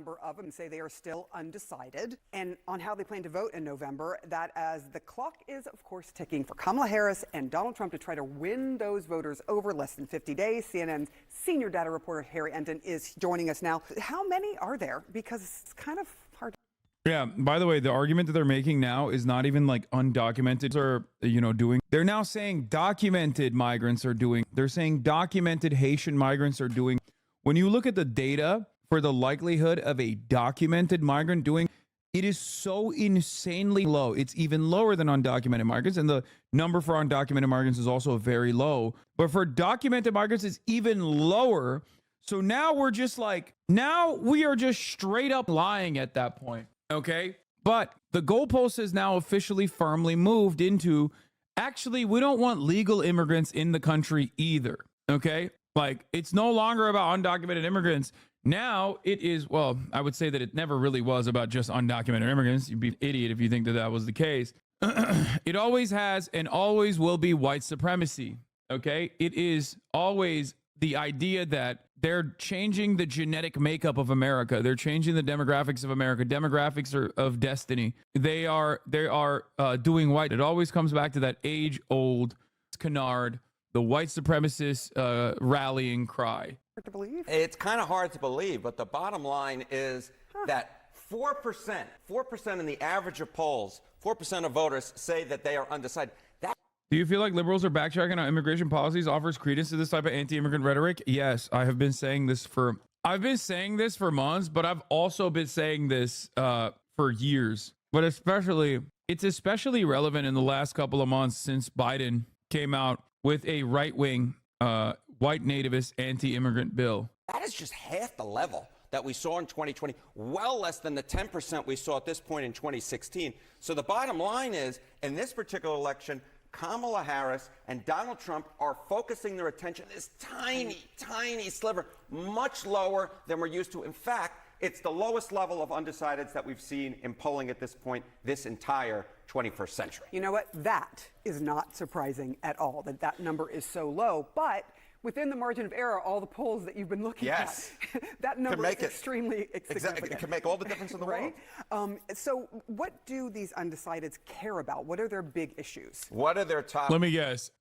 number of them say they are still undecided and on how they plan to vote in November, that as the clock is, of course, ticking for Kamala Harris and Donald Trump to try to win those voters over less than 50 days. CNN's senior data reporter Harry Enton is joining us now. How many are there? Because it's kind of hard. Yeah, by the way, the argument that they're making now is not even like undocumented or, doing. They're now saying documented migrants are doing. They're saying documented Haitian migrants are doing. When you look at the data for the likelihood of a documented migrant doing, it is so insanely low. It's even lower than undocumented migrants. And the number for undocumented migrants is also very low. But for documented migrants, it's even lower. So now we're just like, now we are just straight up lying at that point. Okay. But the goalpost has now officially firmly moved into, actually, we don't want legal immigrants in the country either. Okay. Like, it's no longer about undocumented immigrants. Now it is, well, I would say that it never really was about just undocumented immigrants. You'd be an idiot if you think that that was the case. It always has and always will be white supremacy. Okay. It is always the idea that they're changing the genetic makeup of America. They're changing the demographics of America. Demographics are of destiny. They are doing white. It always comes back to that age-old canard, the white supremacist rallying cry. Hard to believe. It's kind of hard to believe, but the bottom line is that 4% in the average of polls, 4% of voters say that they are undecided. Do you feel like liberals are backtracking on immigration policies offers credence to this type of anti-immigrant rhetoric? Yes, I have been saying this for months, but I've also been saying this for years. But it's especially relevant in the last couple of months since Biden came out with a right-wing white nativist anti-immigrant bill. That is just half the level that we saw in 2020, well less than the 10% we saw at this point in 2016. So the bottom line is, in this particular election, Kamala Harris and Donald Trump are focusing their attention, this tiny, tiny sliver, much lower than we're used to. In fact, it's the lowest level of undecideds that we've seen in polling at this point this entire 21st century. You know what? That is not surprising at all, that number is so low. But within the margin of error, all the polls that you've been looking at, that number is extremely significant. Exactly. It can make all the difference in the world. So what do these undecideds care about? What are their big issues? What are their top? Let me guess.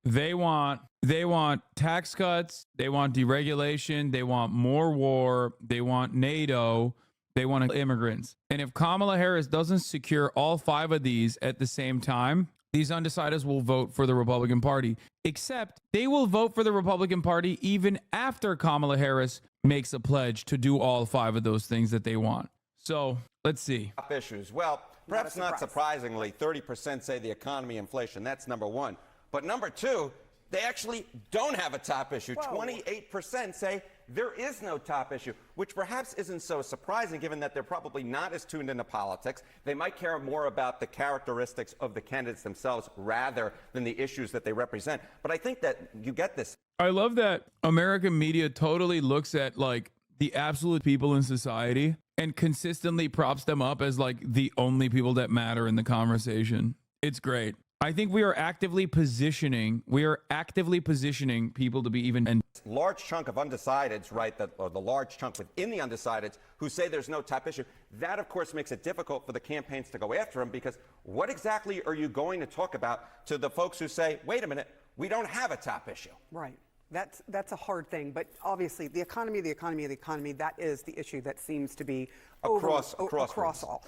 They want tax cuts. They want deregulation. They want more war. They want NATO. They want immigrants. And if Kamala Harris doesn't secure all 5 of these at the same time, these undecideds will vote for the Republican Party, except they will vote for the Republican Party even after Kamala Harris makes a pledge to do all 5 of those things that they want. So let's see. Top issues. Well, perhaps not surprisingly, 30% say the economy, inflation. That's number one. But number two, they actually don't have a top issue. 28% say there is no top issue, which perhaps isn't so surprising given that they're probably not as tuned into politics. They might care more about the characteristics of the candidates themselves rather than the issues that they represent. But I think that you get this. I love that American media totally looks at like the absolute people in society and consistently props them up as like the only people that matter in the conversation. It's great. I think we are actively positioning people to be even. Large chunk of undecideds, right, or the large chunk within the undecideds who say there's no top issue. That, of course, makes it difficult for the campaigns to go after them because what exactly are you going to talk about to the folks who say, wait a minute, we don't have a top issue? Right. That's a hard thing, but obviously the economy, that is the issue that seems to be across all.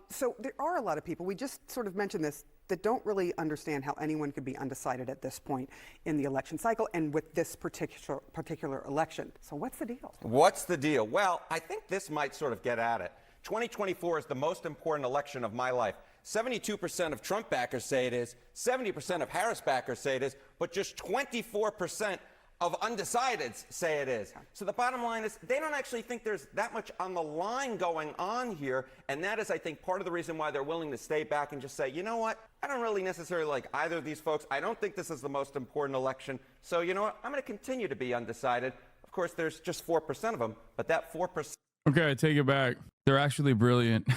So there are a lot of people, we just sort of mentioned this, that don't really understand how anyone could be undecided at this point in the election cycle and with this particular election. So what's the deal? What's the deal? Well, I think this might sort of get at it. 2024 is the most important election of my life. 72% of Trump backers say it is, 70% of Harris backers say it is, but just 24% of undecideds say it is. So the bottom line is they don't actually think there's that much on the line going on here. And that is, I think, part of the reason why they're willing to stay back and just say, you know what? I don't really necessarily like either of these folks. I don't think this is the most important election. So you know what? I'm going to continue to be undecided. Of course, there's just 4% of them, but that 4%. Okay, I take it back. They're actually brilliant.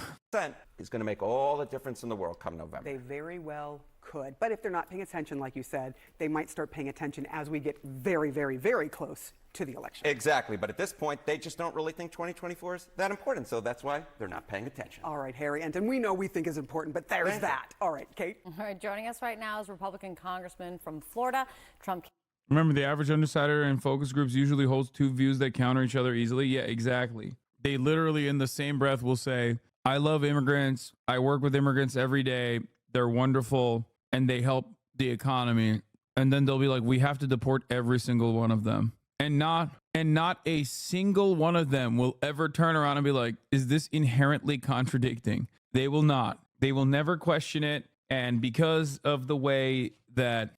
Is going to make all the difference in the world come November. They very well could. But if they're not paying attention, like you said, they might start paying attention as we get very, very, very close to the election. Exactly. But at this point, they just don't really think 2024 is that important. So that's why they're not paying attention. All right, Harry. And we know we think is important, but there's that. All right, Kate. All right, joining us right now is Republican Congressman from Florida, Trump. Remember, the average undecided in focus groups usually holds two views that counter each other easily. Yeah, exactly. They literally in the same breath will say, I love immigrants. I work with immigrants every day. They're wonderful and they help the economy. And then they'll be like, we have to deport every single one of them. And not a single one of them will ever turn around and be like, is this inherently contradicting? They will not. They will never question it. And because of the way that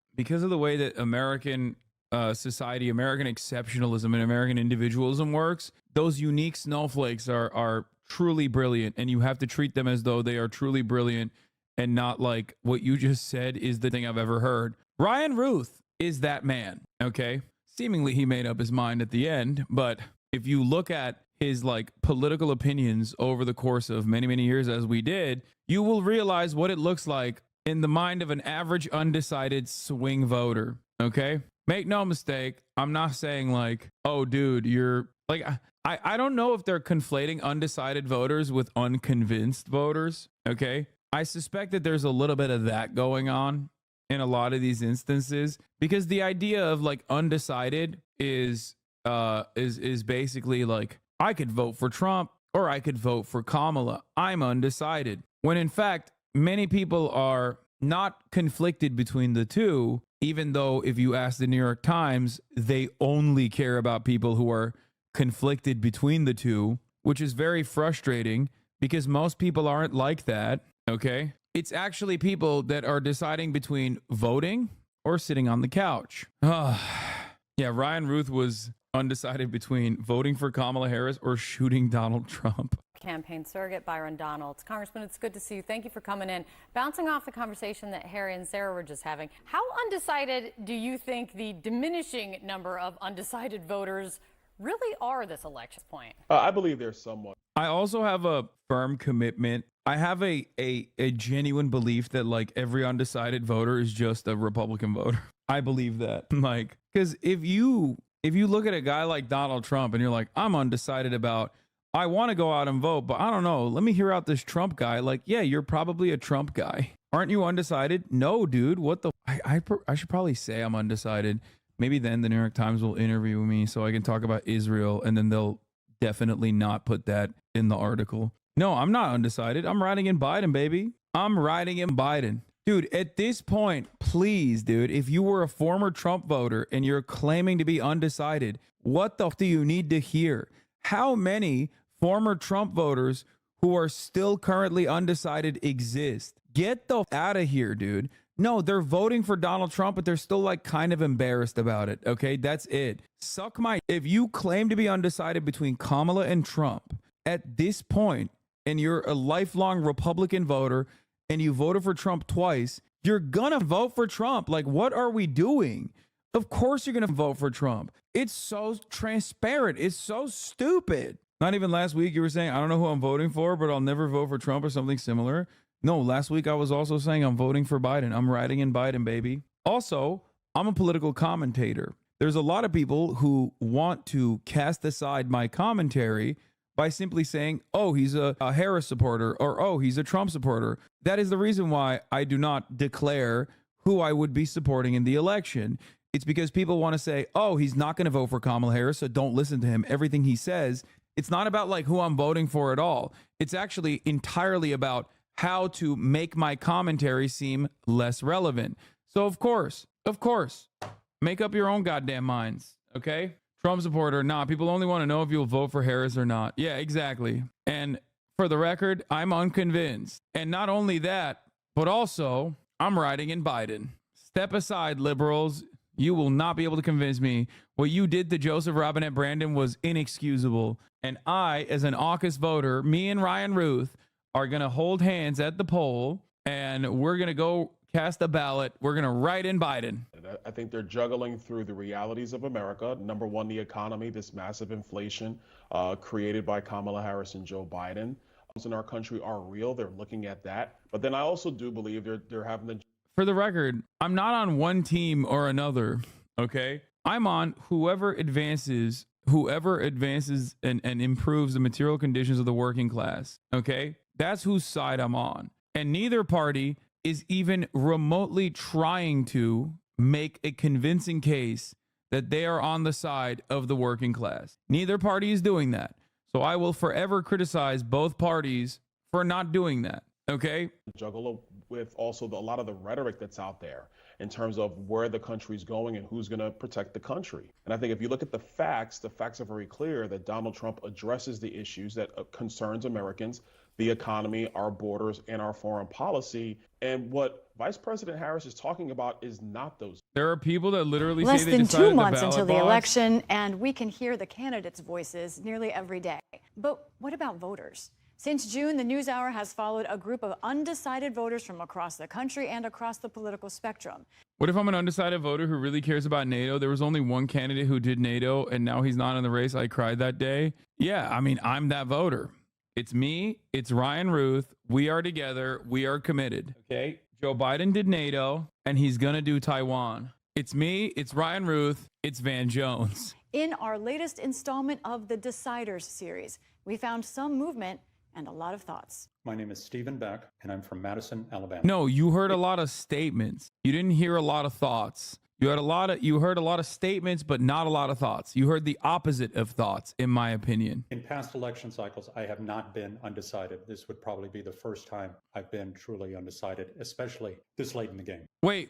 American society, American exceptionalism, and American individualism works, those unique snowflakes are truly brilliant, and you have to treat them as though they are truly brilliant and not like what you just said is the thing I've ever heard. Ryan Ruth is that man, okay? Seemingly he made up his mind at the end, but if you look at his like political opinions over the course of many, many years as we did, you will realize what it looks like in the mind of an average undecided swing voter, okay? Make no mistake, I'm not saying like, oh, dude, you're like, I don't know if they're conflating undecided voters with unconvinced voters, okay? I suspect that there's a little bit of that going on in a lot of these instances, because the idea of like undecided is basically like, I could vote for Trump or I could vote for Kamala. I'm undecided. When in fact, many people are not conflicted between the two, even though if you ask the New York Times, they only care about people who are conflicted between the two, which is very frustrating because most people aren't like that, okay? It's actually people that are deciding between voting or sitting on the couch. Yeah, Ryan Ruth was undecided between voting for Kamala Harris or shooting Donald Trump. Campaign surrogate Byron Donalds. Congressman, it's good to see you. Thank you for coming in. Bouncing off the conversation that Harry and Sarah were just having, how undecided do you think the diminishing number of undecided voters really are this election point? I believe there's somewhat. I also have a firm commitment. I have a genuine belief that like every undecided voter is just a Republican voter. I believe that. Like, because if you look at a guy like Donald Trump and you're like, I'm undecided about, I want to go out and vote, but I don't know. Let me hear out this Trump guy. Like, yeah, you're probably a Trump guy. Aren't you undecided? No, dude. What the? I should probably say I'm undecided. Maybe then the New York Times will interview me so I can talk about Israel, and then they'll definitely not put that in the article. No, I'm not undecided. I'm riding in Biden, baby. I'm riding in Biden. Dude, at this point, please, dude, if you were a former Trump voter and you're claiming to be undecided, what the f do you need to hear? How many former Trump voters who are still currently undecided exist? Get the f out of here, dude. No, they're voting for Donald Trump, but they're still like kind of embarrassed about it. Okay, that's it. Suck my. If you claim to be undecided between Kamala and Trump at this point, and you're a lifelong Republican voter and you voted for Trump twice, you're gonna vote for Trump. Like, what are we doing? Of course you're gonna vote for Trump. It's so transparent. It's so stupid. Not even last week you were saying, I don't know who I'm voting for, but I'll never vote for Trump or something similar. No, last week I was also saying I'm voting for Biden. I'm riding in Biden, baby. Also, I'm a political commentator. There's a lot of people who want to cast aside my commentary by simply saying, oh, he's a Harris supporter, or oh, he's a Trump supporter. That is the reason why I do not declare who I would be supporting in the election. It's because people want to say, oh, he's not going to vote for Kamala Harris, so don't listen to him. Everything he says, it's not about like who I'm voting for at all. It's actually entirely about how to make my commentary seem less relevant. So of course, make up your own goddamn minds, okay? Trump supporter, nah, people only want to know if you'll vote for Harris or not. Yeah, exactly. And for the record, I'm unconvinced. And not only that, but also I'm riding in Biden. Step aside, liberals. You will not be able to convince me. What you did to Joseph Robinette Brandon was inexcusable. And I, as an AUKUS voter, me and Ryan Ruth are going to hold hands at the poll, and we're going to go cast a ballot. We're going to write in Biden. I think they're juggling through the realities of America. Number one, the economy, this massive inflation created by Kamala Harris and Joe Biden. In our country are real. They're looking at that. But then I also do believe they're having the for the record, I'm not on one team or another. Okay. I'm on whoever advances and improves the material conditions of the working class. Okay. That's whose side I'm on. And neither party is even remotely trying to make a convincing case that they are on the side of the working class. Neither party is doing that. So I will forever criticize both parties for not doing that. Okay. Juggle with also a lot of the rhetoric that's out there in terms of where the country's going and who's going to protect the country. And I think if you look at the facts are very clear that Donald Trump addresses the issues that concerns Americans, the economy, our borders, and our foreign policy. And what Vice President Harris is talking about is not those. There are people that literally Less say they than decided 2 months the until ballot the box. election, and we can hear the candidates' voices nearly every day. But what about voters? Since June, the NewsHour has followed a group of undecided voters from across the country and across the political spectrum. What if I'm an undecided voter who really cares about NATO? There was only one candidate who did NATO, and now he's not in the race. I cried that day. Yeah, I mean, I'm that voter. It's me. It's Ryan Ruth. We are together. We are committed. Okay. Joe Biden did NATO, and he's going to do Taiwan. It's me. It's Ryan Ruth. It's Van Jones. In our latest installment of the Deciders series, we found some movement and a lot of thoughts. My name is Stephen Beck, and I'm from Madison, Alabama. No, you heard a lot of statements. You didn't hear a lot of thoughts. You heard a lot of statements, but not a lot of thoughts. You heard the opposite of thoughts, in my opinion. In past election cycles, I have not been undecided. This would probably be the first time I've been truly undecided, especially this late in the game. Wait.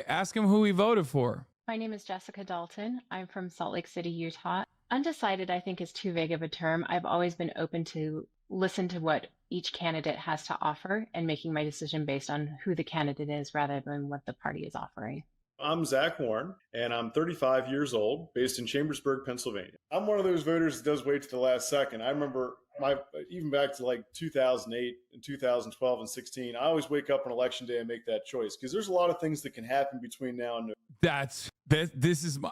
Ask him who he voted for. My name is Jessica Dalton. I'm from Salt Lake City, Utah. Undecided, I think, is too vague of a term. I've always been open to listen to what each candidate has to offer and making my decision based on who the candidate is rather than what the party is offering. I'm Zach Warren, and I'm 35 years old, based in Chambersburg, Pennsylvania. I'm one of those voters that does wait to the last second. I remember even back to like 2008 and 2012 and 16, I always wake up on election day and make that choice because there's a lot of things that can happen between now and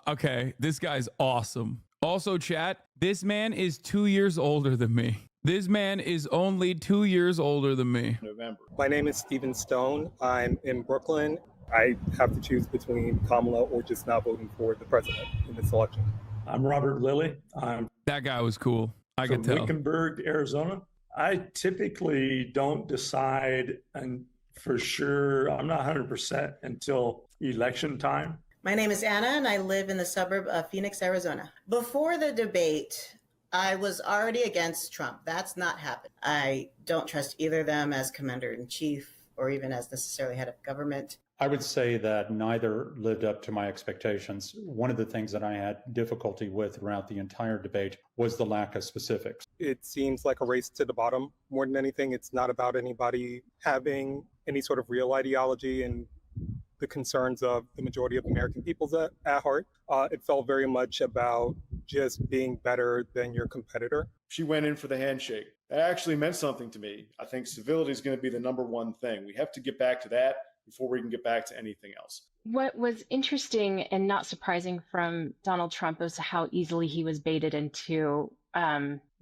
okay. This guy's awesome. Also, chat, this man is 2 years older than me. This man is only 2 years older than me. November. My name is Stephen Stone. I'm in Brooklyn. I have to choose between Kamala or just not voting for the president in this election. I'm Robert Lilly. I'm That guy was cool. I from could tell. Wickenburg, Arizona. I typically don't decide, and for sure, I'm not 100% until election time. My name is Anna, and I live in the suburb of Phoenix, Arizona. Before the debate, I was already against Trump. That's not happened. I don't trust either of them as commander-in-chief or even as necessarily head of government. I would say that neither lived up to my expectations. One of the things that I had difficulty with throughout the entire debate was the lack of specifics. It seems like a race to the bottom more than anything. It's not about anybody having any sort of real ideology and the concerns of the majority of American people at heart. It felt very much about just being better than your competitor. She went in for the handshake. That actually meant something to me. I think civility is going to be the number one thing. We have to get back to that before we can get back to anything else. What was interesting and not surprising from Donald Trump was how easily he was baited into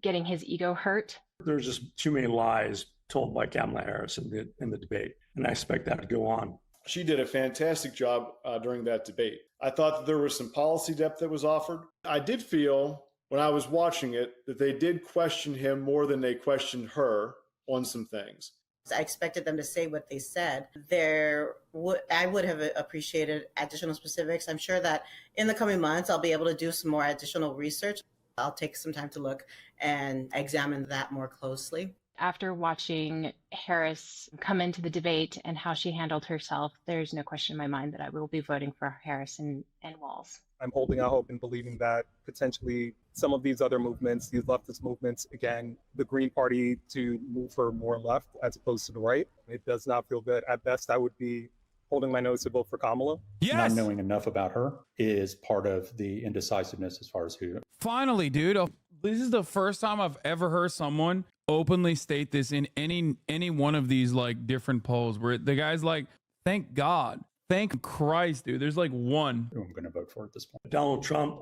getting his ego hurt. There's just too many lies told by Kamala Harris in the debate, and I expect that to go on. She did a fantastic job during that debate. I thought that there was some policy depth that was offered. I did feel when I was watching it that they did question him more than they questioned her on some things. I expected them to say what they said. I would have appreciated additional specifics. I'm sure that in the coming months, I'll be able to do some more additional research. I'll take some time to look and examine that more closely. After watching Harris come into the debate and how she handled herself, there's no question in my mind that I will be voting for Harris and Walz. I'm holding out hope and believing that potentially some of these other movements, these leftist movements, again, the Green Party to move her more left as opposed to the right, it does not feel good. At best, I would be holding my nose to vote for Kamala. Yes. Not knowing enough about her is part of the indecisiveness as far as who. Finally, dude. This is the first time I've ever heard someone openly state this in any one of these like different polls where the guy's like, thank God. Thank Christ, dude. There's like one. Who I'm going to vote for at this point. Donald Trump,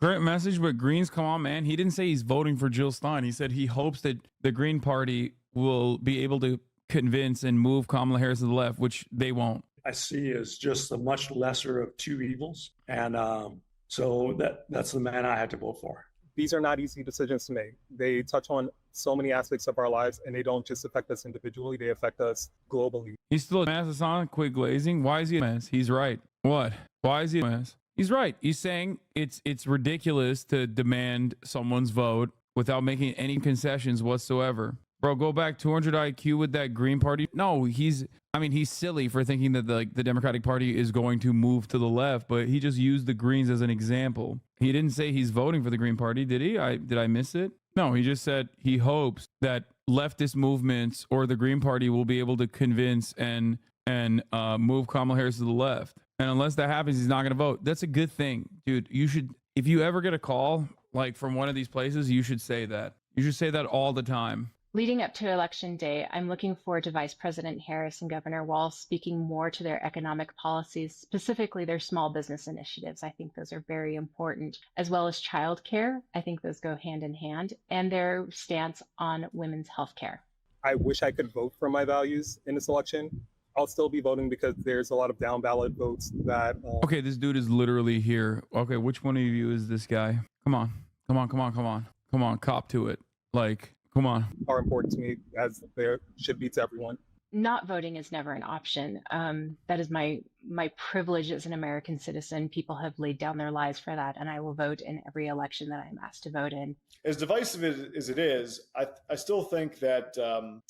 Great message, but Greens, come on, man. He didn't say he's voting for Jill Stein. He said he hopes that the Green Party will be able to convince and move Kamala Harris to the left, which they won't. I see as just a much lesser of two evils. And so that's the man I had to vote for. These are not easy decisions to make. They touch on so many aspects of our lives, and they don't just affect us individually, they affect us globally. He's still a mess, Hasan. Quit glazing. Why is he a mess? He's right. What? Why is he a mess? He's right. He's saying it's ridiculous to demand someone's vote without making any concessions whatsoever. Bro, go back 200 IQ with that Green Party. No, he's silly for thinking that the Democratic Party is going to move to the left, but he just used the Greens as an example. He didn't say he's voting for the Green Party, did he? Did I miss it? No, he just said he hopes that leftist movements or the Green Party will be able to convince and move Kamala Harris to the left. And unless that happens, he's not going to vote. That's a good thing, dude. You should, if you ever get a call like from one of these places, you should say that. You should say that all the time. Leading up to Election Day, I'm looking forward to Vice President Harris and Governor Walz speaking more to their economic policies, specifically their small business initiatives. I think those are very important, as well as childcare. I think those go hand in hand, and their stance on women's health care. I wish I could vote for my values in this election. I'll still be voting because there's a lot of down ballot votes that... Okay, this dude is literally here. Okay, which one of you is this guy? Come on, cop to it. Like... Come on. Are important to me as there should be to everyone. Not voting is never an option. That is my privilege as an American citizen. People have laid down their lives for that, and I will vote in every election that I'm asked to vote in. As divisive as it is, I still think that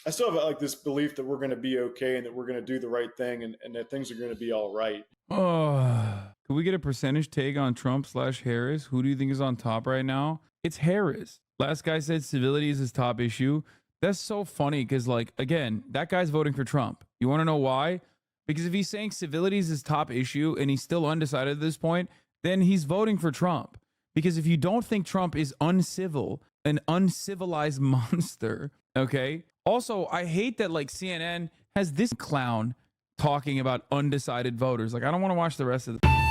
I still have like this belief that we're going to be okay and that we're going to do the right thing and that things are going to be all right. Could we get a percentage take on Trump/Harris? Who do you think is on top right now? It's Harris. Last guy said civility is his top issue. That's so funny because, like, again, that guy's voting for Trump. You want to know why? Because if he's saying civility is his top issue and he's still undecided at this point, then he's voting for Trump. Because if you don't think Trump is uncivil, an uncivilized monster, okay? Also, I hate that, like, CNN has this clown talking about undecided voters. Like, I don't want to watch the rest of the...